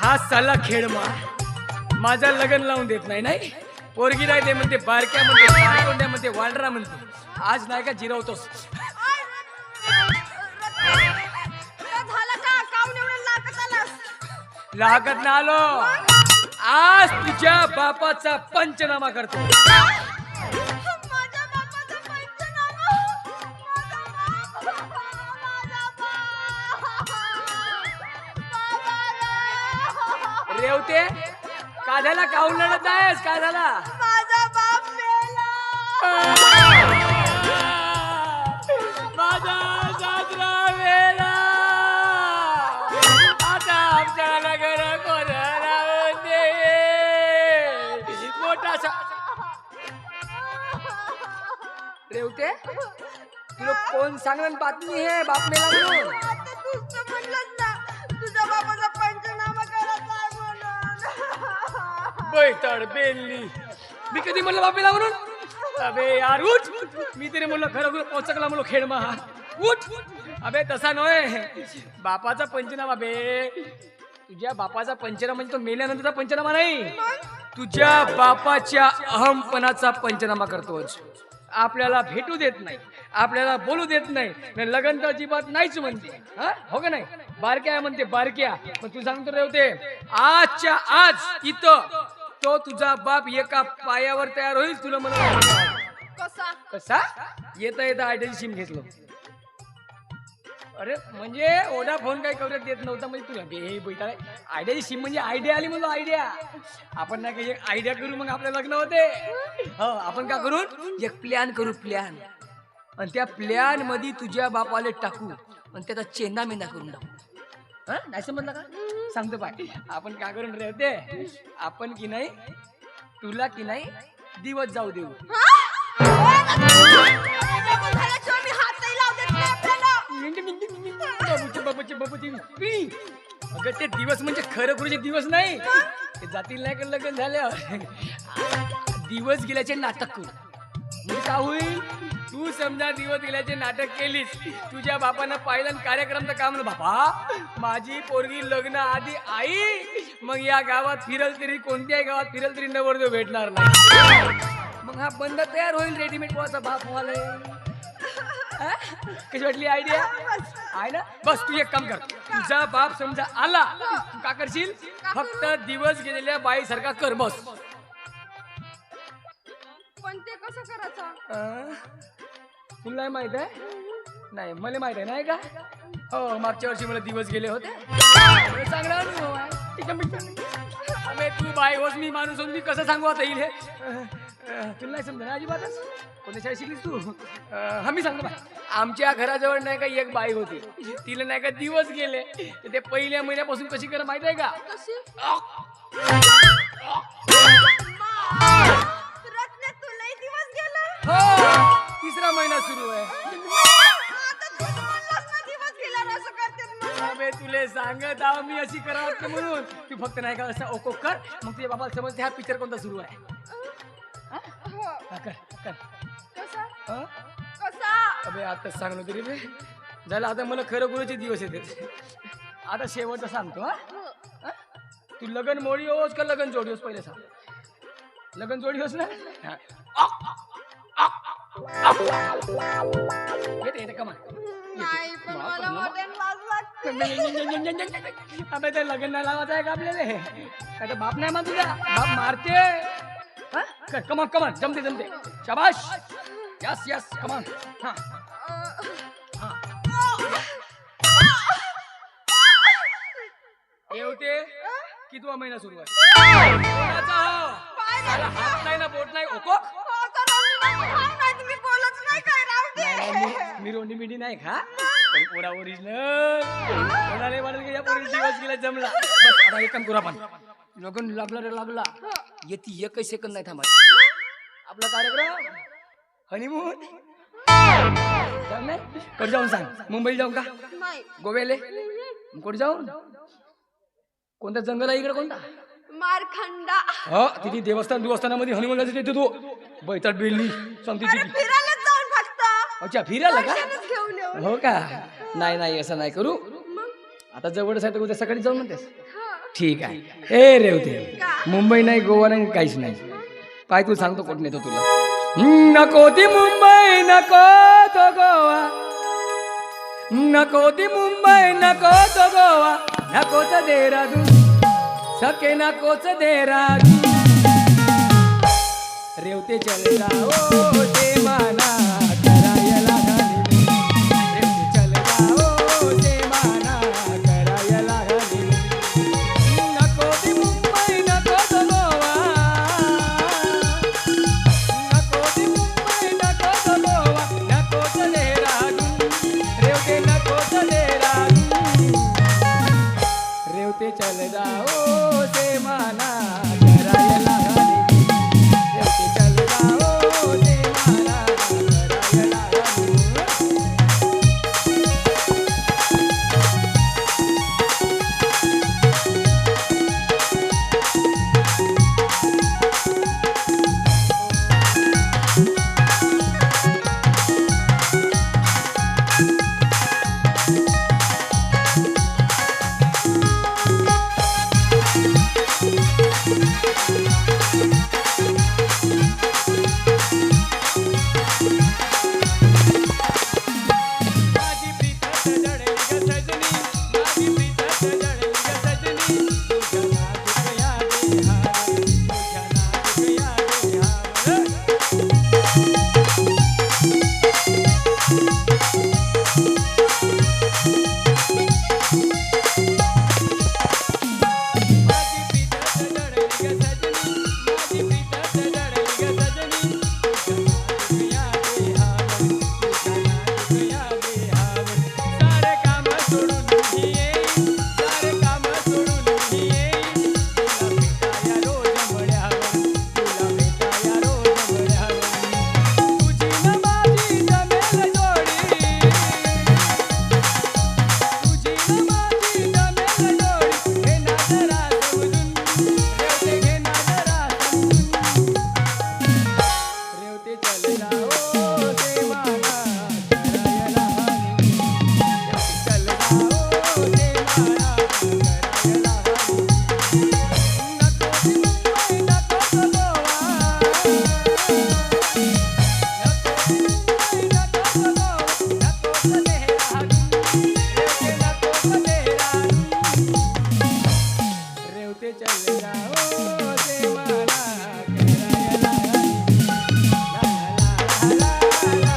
हा साला खेळ माझा लग्न लावून देत नाही नाही पोरगी नाही ते म्हणते बारक्या म्हणते बारकोंड्या म्हणते वांडरा म्हणते आज नाही का जिरवतोस लागत ना आलो आज तुझ्या बापाचा पंचनामा करतो रेवते का झाला काऊन लढत आहेस का झाला माझा बाप मेला माझा सासरा मेला आता आमच्या लग्न कोणाला होते मोठा रेवते तुला कोण सांगणार बातमी हे बाप मेला म्हणून आता तूच तर म्हणलंस ना तुझ्या बापाचा पंचनामा करायचा आहे म्हणून बैताड बेलली मी कधी म्हणलं बापेला म्हणून अबे यार उठ मी तरी म्हणलं खरं पोचकला म्हणलो खेळ मा उठ अबे तसा नव्हे बापाचा पंचनामा बे तुझ्या बापाचा पंचनामा म्हणजे तो मेल्यानंतरचा पंचनामा नाही तुझ्या बापाच्या अहमपणाचा पंचनामा करतोच आपल्याला भेटू देत नाही आपल्याला बोलू देत नाही लग्न तर अजिबात नाहीच म्हणते हा हो का नाही बारक्या म्हणते बारक्या पण तू सांगतो रेवते आजच्या आज इथं तो तुझा बाप एका पायावर तयार होईल तुला मला कसा कसा येता येता आयडियाची सिम घेतलो अरे म्हणजे ओढा फोन काही कवरेज देत नव्हता म्हणजे तुला हे बैठा आयडियाची सिम म्हणजे आयडिया आली म्हणलो आयडिया आपण नाही काही एक आयडिया करू मग आपलं लग्न होते हो आपण का करून एक प्लॅन करू प्लॅन आणि त्या प्लॅन मध्ये तुझ्या बापाला टाकू आणि त्याचा चेंदा मेंदा करून टाकू हा नाही समजलं का सांगतो पाय आपण का करून राहते आपण की नाही तुला की नाही दिवस जाऊ देऊ अगं ते दिवस म्हणजे खरं खुरीचे दिवस नाही ते जातील नाही का लग्न झाल्यावर दिवस गेल्याचे नाटक करू म्हणजे का होईल तू समजा दिवस गेल्याचे नाटक केलीस तुझ्या बापानं पाहिलं कार्यक्रम तर का म्हणून बाबा माझी पोरगी लग्न आधी आई मग या गावात फिरल तरी कोणत्याही गावात फिरल तरी नवरदेव भेटणार नाही मग हा बंद तयार होईल रेडीमेड पोहाचा बाप व्हायला कशी वाटली आयडिया आहे ना बस तू एक काम कर तुझा बाप समजा आला तू का करशील फक्त दिवस गेलेल्या बाई सारखा कर बस पण ते कसं करायचं तुला नाही माहित आहे नाही मला माहित आहे नाही का हो मागच्या वर्षी मला दिवस गेले होते चांगला अनुभव आहे अबे तू बाई होस मी माणूस होऊन मी कसं सांगू आता येईल हे तुला नाही समजा ना अजिबातच कोणत्या शाळेत शिकलीस तू हा मी सांगतो बाय आमच्या घराजवळ नाही का एक बाई होती तिला नाही का दिवस गेले ते पहिल्या महिन्यापासून कशी कर माहित आहे का हो तिसरा महिना सुरू आहे अबे तुले सांगत आहो मी अशी करावं म्हणून तू फक्त नाही का असं ओको कर मग तुझ्या बाबाला समजते हा पिक्चर कोणता सुरू आहे कर कर अबे आता सांगलो तरी बे झालं आता मला खरं गुरुचे दिवस येते आता शेवटचं सांगतो हा तू लगन मोडी होस का लगन जोडी होस पहिले सांग लगन जोडी होस ना येते कमा अबे ते लगन नाही लावायचं आहे का आपल्याला आता बाप नाही मा तुझा बाप मारते कमान कमान जमते जमते शाबाश यस यस कमान हा येवते कितवा महिना सुरू आहे कोणाचा हात नाही ना बोट नाही ओको मी रोंडी मिडी नाही खा पण पोरा ओरिजिनल कोणाला म्हणत की या पोरी दिवस गेला जमला बस आता एक काम करू आपण लगन लागला रे लागला येती एकही सेकंद नाही थांबा आपला कार्यक्रम हनीमून जाऊ नाही कधी जाऊन सांग मुंबई जाऊन का गोव्याले कुठे जाऊन कोणत्या जंगल आहे इकडे कोणता मारखंडा हो तिथे देवस्थानामध्ये हनीमूनला तिथे तू बैताट बेलली सांगते तिथे अच्छा फिरायला का हो का नाही नाही असं नाही करू आता जवळच आहे तर उद्या सकाळी जाऊन म्हणतेस ठीक आहे. ए रेवते, का? मुंबई नाही, गोवा नाही, काहीच नाही. पाय तू सांगतो कुठं नेतो तुला. नको ती मुंबई, नको तो गोवा, नको ती मुंबई, नको तो गोवा, नकोच देहरादून, सके नकोच देहरादून. रेवते चल जाओ ते माना करायला घाली, रेवते चल जाओ ते माना करायला घाली. नको ती मुंबई, नको तो गोवा, नको ती मुंबई, नको तो गोवा, नकोच देहरादून, रेवते नकोच देहरादून. रेवते चल जाओ ते माना करायला घाली, रेवते चल जाओ ते माना करायला घाली. माझी प्रीत जडली ग सजनी, माझी प्रीत जडली ग सजनी, तुझ्या नाजूक या देहावर, तुझ्या नाजूक या देहावर. माझी प्रीत जडली ग सजनी, माझी प्रीत जडली ग सजनी, तुझ्या नाजूक या देहावर, तुझ्या नाजूक या देहावर. सारे काम सोडून मी येईन, सारे काम सोडून मी येईन, तुला भेटाया रोज मळ्यावर, तुला भेटाया रोज मळ्यावर. तुझी न माझी जमेल जोडी, तुझी न माझी जमेल जोडी, हे ना जरा समजून, रेवते घे ना जरा समजून. रेवते चल जाओ ते माना करायला घाली, रेवते चल जाओ ते माना करायला घाली. नको ती मुंबई, नको तो गोवा, नको ती मुंबई, नको तो गोवा, नकोच देहरादून, रेवते नकोच देहरादून. रेवते चल जाओ ते माना करायला घाली. ला ला ला ला ला.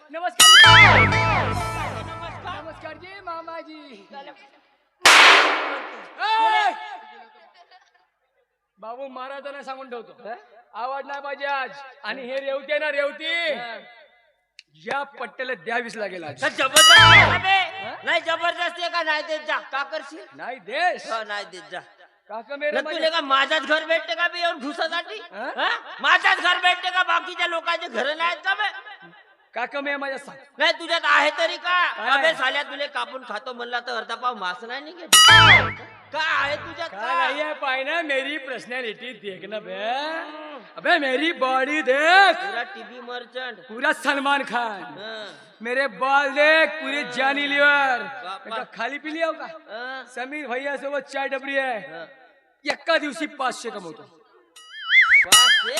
नमस्कार नमस्कार जी मामाजी. ए! बाबू महाराजांना सांगून ठेवतो, आवाज नाही पाहिजे आज. आणि हे रेवते ना रेवती, या पट्ट्याला द्यावीच लागेल आज. जबरदस्त आहे बे. नाही जबरदस्ती आहे का? नाही देत जा. का करशील? नाही देश हो, नाही देत जा. काका मेरे तुला का माझाच घर भेटते का बे येऊन घुसासाठी? हा? हा? माझाच घर भेटते का? बाकीच्या लोकांचे घर नाहीत का बे? काका मे माझ्या सांग. नाही तुझ्यात आहे तरी का? काय? अबे साल्या तुले कापून खातो म्हणला तर अर्धा पाव मास नाही निघेल. का आहे तुझ्यात का का? नहीं है पाए ना मेरी पर्सनैलिटी देखना बे. अबे मेरी बॉडी देख, पूरा टीवी मर्चंट. पूरा सलमान खान. मेरे बाल देख, पूरे जानी लिवर. बापा. खाली पिली हो का? समीर भैया सोबत चाय डबरी आहे. एका दिवशी 500 कमवतो. 500?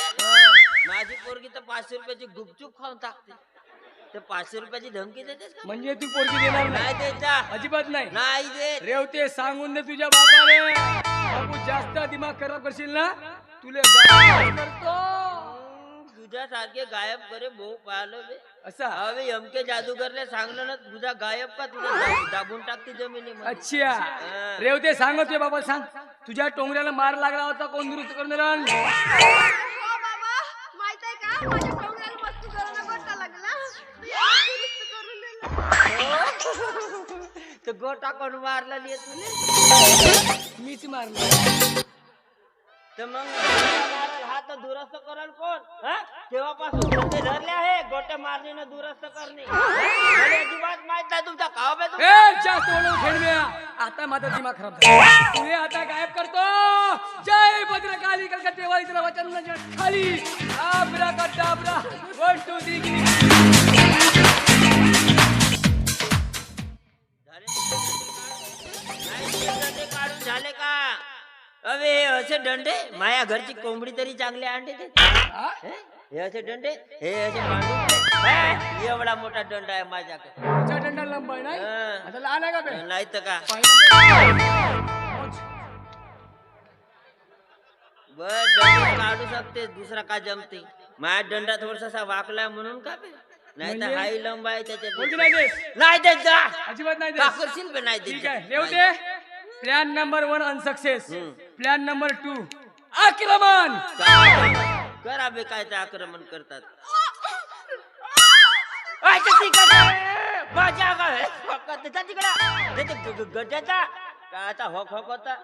माझी पोरगी तर 500 रुपयाची गुपचूप खाऊन टाकते. तर 500 रुपयाची धमकी देतेस का? म्हणजे तू पोरगी देणार नाही नाही? देत जा. अजिबात नाही. नाही देत. रेवते सांगून दे तुझ्या बापाने. बाबू जास्त दिमाग खराब करशील ना तुले गावात करतो. तुझ्यासारखे गायब करे भाऊ पाहिलं बे. असा अवे एमके जादूगरले सांगलं ना तुझा गायब का तुझा दाबून टाकते जमिनीमध्ये. अच्छा रेवते सांगतोय बाबा सांग तुझ्या टोंगऱ्याला मार लागला होता कोण दुरुस्त करून दिला? हो बाबा माहित आहे का माझ्या टोंगऱ्याला मस्ती करून गोटा लागला दुरुस्त करून दिलं. तर गोटा कोण मारला नाही तुले? मीच मारला. तर मग हा तर दुरुस्त कराल कोण? हा? तेव्हापासून धंदे धरले आहे गोटे मारणे दुरुस्त करणे. मला अजिबात माहित नाही तुमचा काव बे तुमचा. ए जास्त ओळख खेळम्या आता माझा दिमाग खराब झाला. तुले आता गायब करतो. जय भद्रकाली कलकत्ते तुला वचन खाली आबरा कटाबरा 1 2 3 काढून झाले का? अबे हे असे दंडे माया घरची कोंबडी तरी चांगले अंडे देते. हे असे दंडे हे असे पांडू एवढा मोठा दंड आहे माझ्याकडे. तुझा डंडा लंब आहे नाही हं. आता लहान आहे का बे? नाही तर का बस दंड काढू शकते दुसरा का जमते. माझ्या दंडा थोडासा वाकला म्हणून का बे? नाही तर म्हणजे? हाई लंब आहे कोणती त्याच्या नाही देस? नाही देत जा अजिबात नाही का देस. करशील बे नाही देत ठीक जा. आहे रेवते plan number 1 unsuccess. Plan number 2 आक्रमण. करा बे काय ते आक्रमण करतात. गड्याचा काचा होक होक होता.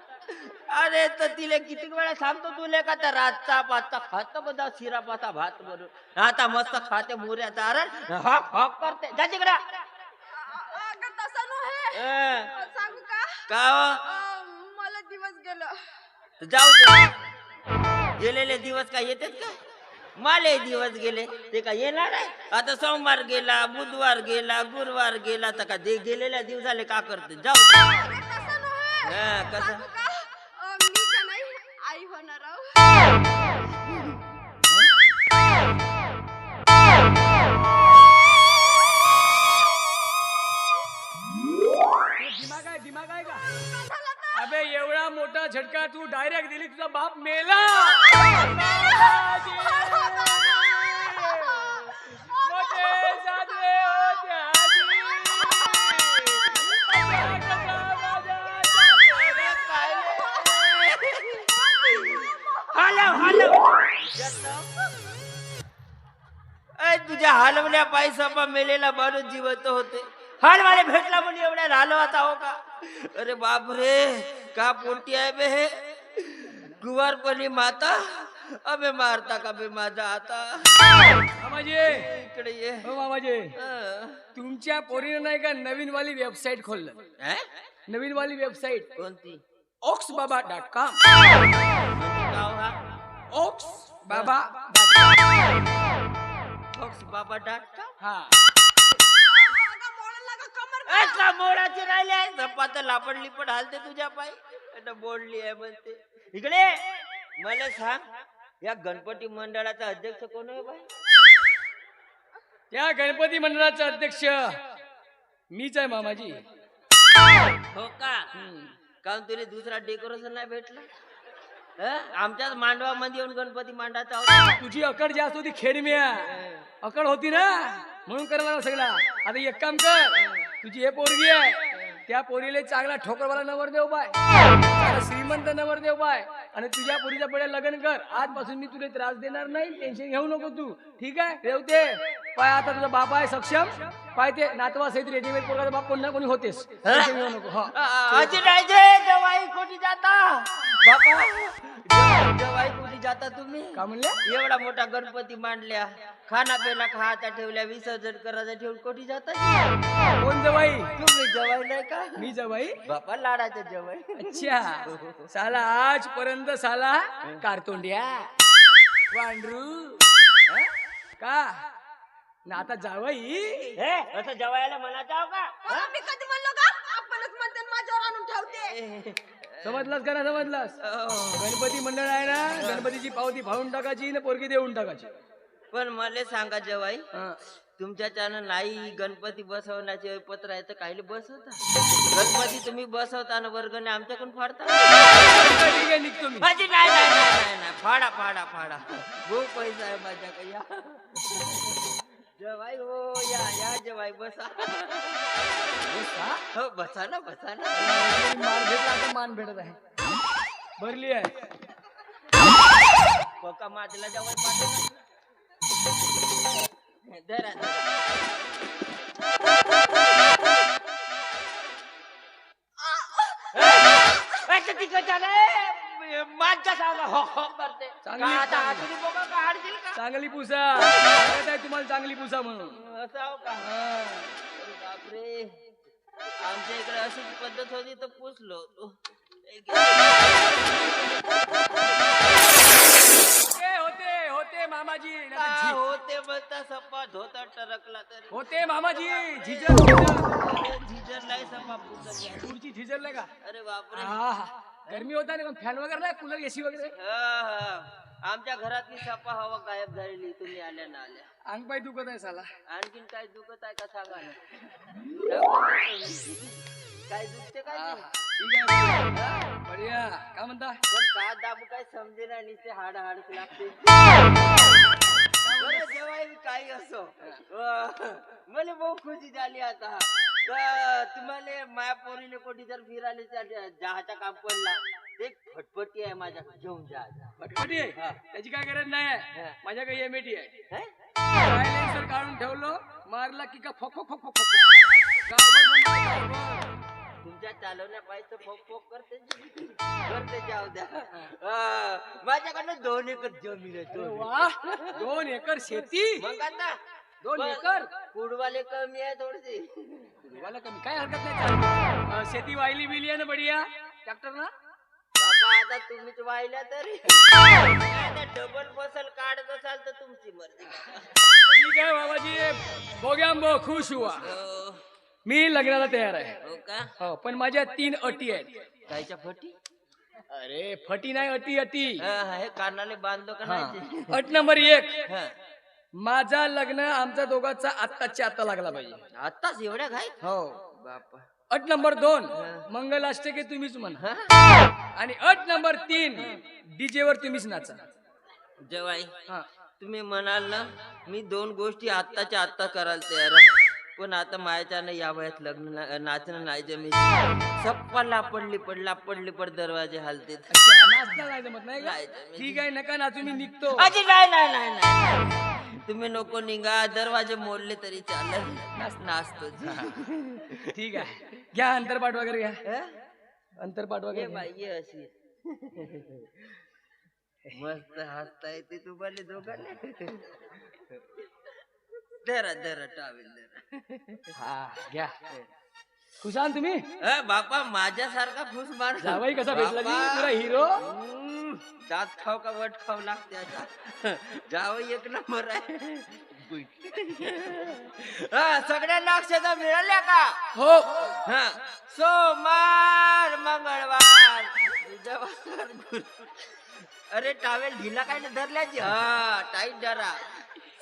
अरे तर तिले किती वेळा सांगतो तुले का त्या रातचा पाचचा खात बदा शिरा पाचा भात बनून आता मस्त खाते मुऱ्याचा अरे हॉक हॉक करते जा तिकडे. अगं तसं नव्हे सांगू का का हो? मला दिवस गेलं. जाऊ दे गेलेले दिवस काय येतात का? माले दिवस गेले ते काय येणार आहे? आता सोमवार गेला बुधवार गेला गुरुवार गेला तर का दे गेलेल्या दिवसाले का करते? जाऊ दे. अगं तसं नव्हे कसं सांगू का मी का नाही आई होणार आहो. दिमाग आहे का? अबे एवढा मोठा झटका तू डायरेक्ट दिली तुझा बाप मेला. मोठे साजरे होते आजी. तुझ्या हलवल्या पायसापा मेलेला माणूस जिवंत होते. हलवाले भेटला म्हणून एवढ्या राहिलो आता हो का? अरे बाप रे का पोटी आहे बे हे कुवारपणी माता अबे मारता का बे माझा आता. मामाजी इकडे ये. हो मामाजी तुमच्या पोरीने नाही का नवीन वाली वेबसाईट खोललं. नवीन वाली वेबसाईट कोणती? oxbaba.com. गाव हा oxbaba.com. oxbaba.com. हा अगं मोळला का कमर का मोडाची राहिले झपात लापड लिपड हालते तुझ्या पाय आता बोलली आहे म्हणते. इकडे मला सांग या गणपती मंडळाचा अध्यक्ष कोण आहे बाई? त्या गणपती मंडळाचा अध्यक्ष मीच आहे मामाजी. हो का? कारण तुला दुसरा डेकोरेशन नाही भेटला? आमच्याच मांडवामध्ये येऊन गणपती मांडायचा होता. तुझी अकड जास्त होती खेडम्या अकड होती ना म्हणून करायला सगळा. आता एक काम कर तुझी हे पोरगी आहे त्या पोरीला चांगला ठोकरवाला नवर देव बाय चांगला श्रीमंत नवर देव बाय आणि तुझ्या पोरीच्या पुढे लग्न कर. आजपासून मी तुला त्रास देणार नाही टेन्शन घेऊ नको तू. ठीक आहे ठेवते पाय. आता तुझा बाप आहे सक्षम पाय ते नातवा सहित रेडीमेड पोरगाचा बाप कोण ना कोणी होतेस. टेन्शन घेऊ नको. अजी नाही जे जवाई कोणी जाता बापा जवाई कोणी जाता तुम्ही का म्हणले? एवढा मोठा गणपती मांडल्या खाना पेला खायचा ठेवल्या विसर्जन करायचं ठेवून कोणी जाता? कोण जवाई? तुम्ही जवाई नाही का? मी जवाई. बापा लाडाचे जवाई. अच्छा साला आजपर्यंत साला कारतोंड्या वांडरू का ना आता जावई हे असं जवायला म्हणायचं का? मी कधी म्हणलो का आपणच म्हणते माझ्यावर आणून ठेवते. समजलास का ना? समजलास? गणपती मंडळ आहे ना गणपतीची पावती फाडून टाकायची ना पोरगी देऊन टाकायची. पण मला सांगा जवाई तुमच्याच्यानं नाही गणपती बसवण्याचे पत्र आहे तर काहीले बसवता गणपती तुम्ही बसवता ना वर्गणे आमच्याकडून फाडता. ठीक आहे निघतो मी. नाही फाडा फाडा फाडा खूप पैसा आहे माझ्याकडे या जवाई हो या जवाई बसा हो बसा ना मान भेटला तर मान भेटत आहे भरली आहे पका माझला जवाई पाठवला धरा माझ्या सांगा हो हो करते चांगली- आता हातून बघा का हाडशील का चांगली पुसा सांगत आहे तुम्हाला चांगली पुसा म्हणून असं हो का अरे बापरे आमच्या इकडे अशीच पद्धत होती तर पुसलो होतो होते होते मामाजी होते म्हणता सपा धोता टरकला तरी होते मामाजी झिजर झिजर नाही सपा पुसत या. पुढची झिजरले का अरे बापरे गरमी होता ना फॅन वगैरे नाही कूलर एसी वगैरे आमच्या घरातली सपा हवा गायब झालेली तुम्ही आल्या ना आल्या अंग पाय दुखत आहे साला आणखीन काय दुखत आहे का सांगा ना काय दुखते काय नाही? ठीक आहे बढिया काय म्हणता पण का दाबू काय समजे ना नुसते हाड लागते बरं जेव्हा काही असो मला बहुत खुशी झाली आता तुम्हाला माया पोरीने कोणी जर फिरायला जहाचा काम पडला ते फटफटी आहे माझ्या घेऊन जा फटफटी आहे त्याची काय गरज नाही माझ्याकडे एमएटी आहे हे? सायलेन्सर काढून ठेवलो मारला की का फोक फोक फोक फोक गावभर तुमच्या चालवण्या पाहिजे फोक फोक करते जाऊ द्या माझ्याकडनं 2 एकर जमीन आहे वा 2 एकर शेती मग आता 2 एकर कुडवाले कमी आहे थोडीशी मला कमी काय हरकत नाही शेती वाहिली बिली आहे ना बढिया ट्रॅक्टर ना बाबा आता तुम्हीच वाहिल्या तरी डबल फसल काढत असाल तर तुमची मर्जी ठीक आहे बाबाजी बोग्याम्बो खुश हुआ मी लग्नाला तयार आहे हो का हो पण माझ्या 3 अटी आहेत कायच्या फटी अरे फटी नाही अटी अटी हे कानाले बांधलो का नाही अट नंबर 1 हा. माझा लग्न आमचा दोघांचा आत्ताच्या आत्ता लागला पाहिजे आत्ताच एवढ्या घाई हो बापा अट नंबर 2 मंगलाष्टके तुम्हीच म्हणा आणि अट नंबर 3 डीजे वर तुम्हीच नाचा जवाई हा तुम्ही म्हणाल ना मी 2 गोष्टी आत्ताच्या आत्ता करायला तयार आहे पण आता मायाच्यानं या वयात लग्न नाचणं नाही जमीन सप्पा लापडली पड दरवाजे हालते नाचता नाही जमत नाही का नाही जमत. ठीक आहे नका नाचू मी निघतो अजी नाही तुम्ही नको निघा दरवाजे मोडले तरी चालेल नाचतो ठीक आहे घ्या अंतरपाठ वगैरे घ्या हे अंतरपाठ वगैरे घ्या. बाई ये अशी मस्त हसता येते तुम्हाला दोघांना धरा टावेल धरा हा घ्या खुशाल तुम्ही बापा माझ्यासारखा फुस मार जावाई कसा भेटला मी बापा. तुला हिरो दात खाव का वट खाव लागते आता जावई 1 नंबर आहे सगळ्यांना अक्षता मिळाल्या का हो हा सोमवार मंगळवार बुधवार अरे टावेल ढिला काय नाही धरल्याची टाईट धरा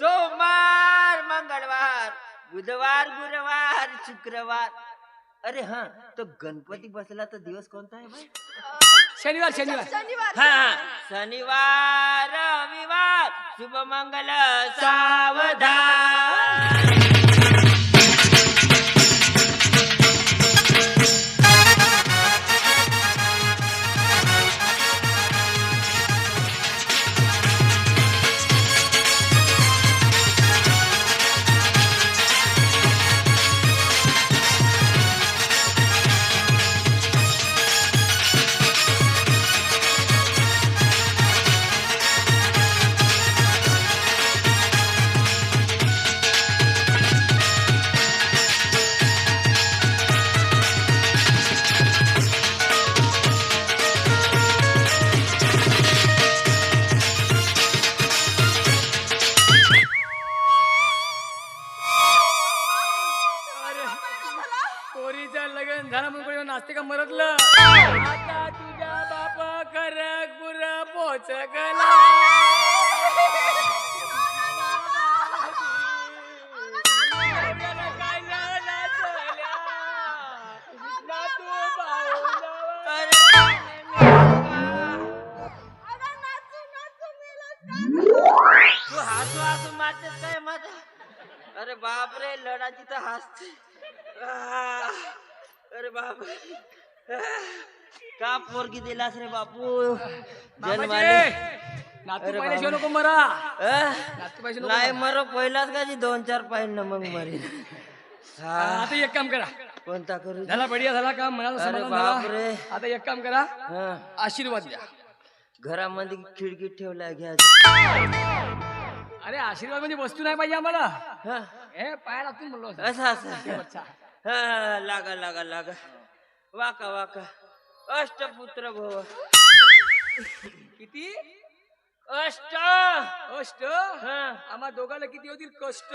सोमवार मंगळवार बुधवार गुरुवार शुक्रवार अरे हा तो गणपती बसला तर दिवस कोणता आहे भाई शनिवार हा शनिवार रविवार शुभ मंगल सावधान नाचते का मरतलं आता तुझ्या बापा खरगपूर पोचगला आसू आसू मारतेस काय माझा? अरे बापरे लढाची तर हसते. अरे बापरे का पोरगी दिलास रे बापू जन्माने. नातू अरे पाहिल्याशिवाय बाबा. नको मरा. अं? नातू पाहिजे नाही मरो पहिलाच का जी 2-4 पाहिजे ना मग मरी. आता एक काम करा. कोणता करू? झाला बढिया झाला काम मनाला अरे समाधान बापरे. झाला. आता एक काम करा, हं. आशीर्वाद द्या. घरामध्ये खिडकी ठेवला घ्या. अरे आशीर्वाद म्हणजे वस्तू नाही पाहिजे आम्हाला. हं. हे पाया लागतील म्हणलो असं. असं असं शेवटचा. हं, लागा लागा लागा वाका वाका अष्टपुत्र भव. किती? अष्ट. कष्ट हं. आम्हा दोघांना किती होतील कष्ट?